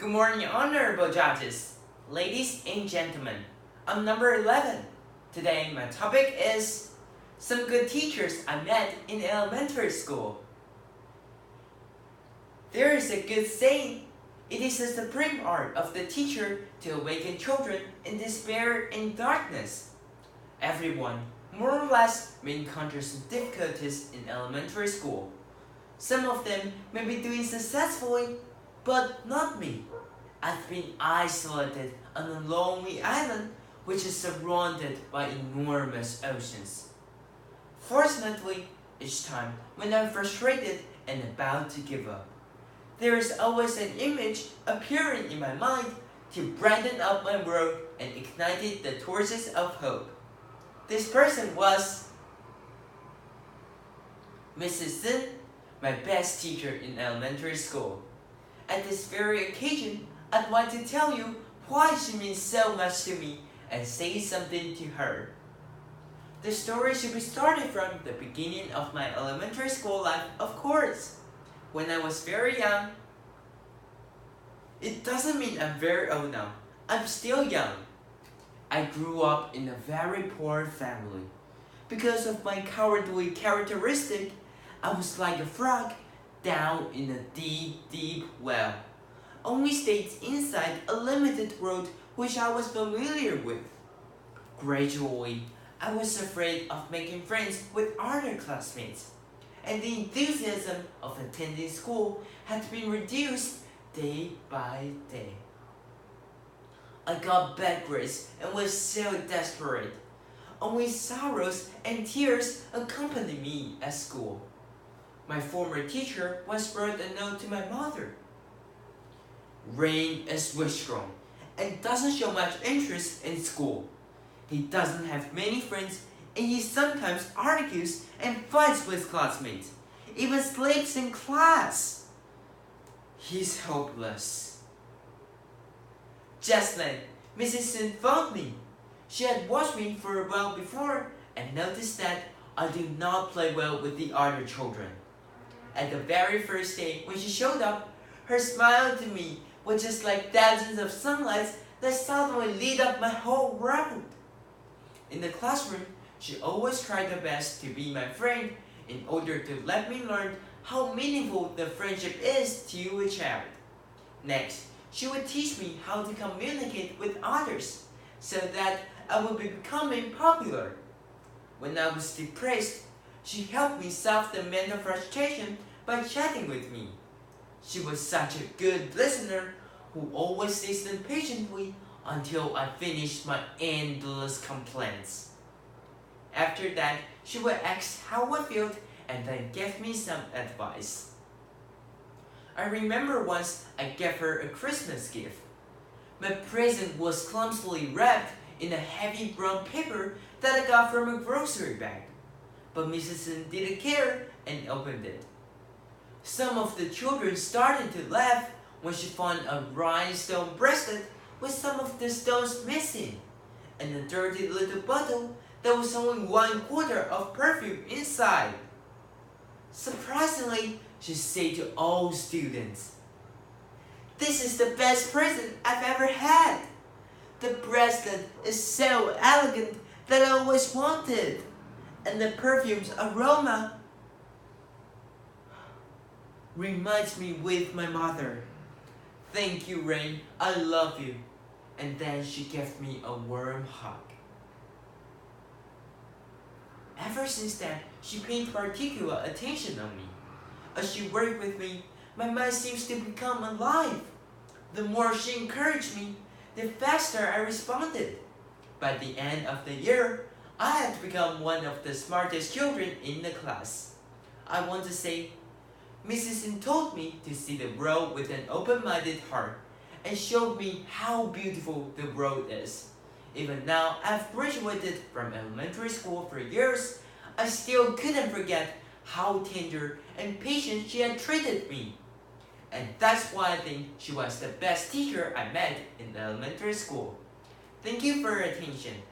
Good morning, honorable judges, ladies and gentlemen. I'm number 11. Today, my topic is some good teachers I met in elementary school. There is a good saying, it is the supreme art of the teacher to awaken children in despair and darkness. Everyone, more or less, may encounter some difficulties in elementary school. Some of them may be doing successfully, but not me. I've been isolated on a lonely island which is surrounded by enormous oceans. Fortunately, each time when I'm frustrated and about to give up, there is always an image appearing in my mind to brighten up my world and ignite the torches of hope. This person was Mrs. Sun, my best teacher in elementary school. At this very occasion, I'd like to tell you why she means so much to me and say something to her. The story should be started from the beginning of my elementary school life, of course. When I was very young, it doesn't mean I'm very old now. I'm still young. I grew up in a very poor family. Because of my cowardly characteristic, I was like a frog down in a deep, deep well. Only stayed inside a limited world which I was familiar with. Gradually, I was afraid of making friends with other classmates, and the enthusiasm of attending school had been reduced day by day. I got bad grades and was so desperate. Only sorrows and tears accompanied me at school. My former teacher once wrote a note to my mother. Rain is withdrawn and doesn't show much interest in school. He doesn't have many friends and he sometimes argues and fights with classmates, even sleeps in class. He's hopeless. Just then, Mrs. Sun found me. She had watched me for a while before and noticed that I did not play well with the other children. At the very first day when she showed up, her smile to me was just like thousands of sunlights that suddenly lit up my whole world. In the classroom, she always tried her best to be my friend in order to let me learn how meaningful the friendship is to a child. Next, she would teach me how to communicate with others so that I would be becoming popular. When I was depressed, she helped me solve the mental frustration by chatting with me. She was such a good listener who always listened patiently until I finished my endless complaints. After that, she would ask how I felt and then give me some advice. I remember once I gave her a Christmas gift. My present was clumsily wrapped in a heavy brown paper that I got from a grocery bag. But Mrs. Sun didn't care and opened it. Some of the children started to laugh when she found a rhinestone bracelet with some of the stones missing, and a dirty little bottle that was only 1/4 of perfume inside. Surprisingly, she said to all students, "This is the best present I've ever had. The bracelet is so elegant that I always wanted, and the perfume's aroma reminds me with my mother. Thank you, Rain, I love you." And then she gave me a warm hug. Ever since then, she paid particular attention on me. As she worked with me, my mind seems to become alive. The more she encouraged me, the faster I responded. By the end of the year, I had become one of the smartest children in the class. I want to say, Mrs. Sun told me to see the world with an open-minded heart and showed me how beautiful the world is. Even now, I've graduated from elementary school for years, I still couldn't forget how tender and patient she had treated me. And that's why I think she was the best teacher I met in elementary school. Thank you for your attention.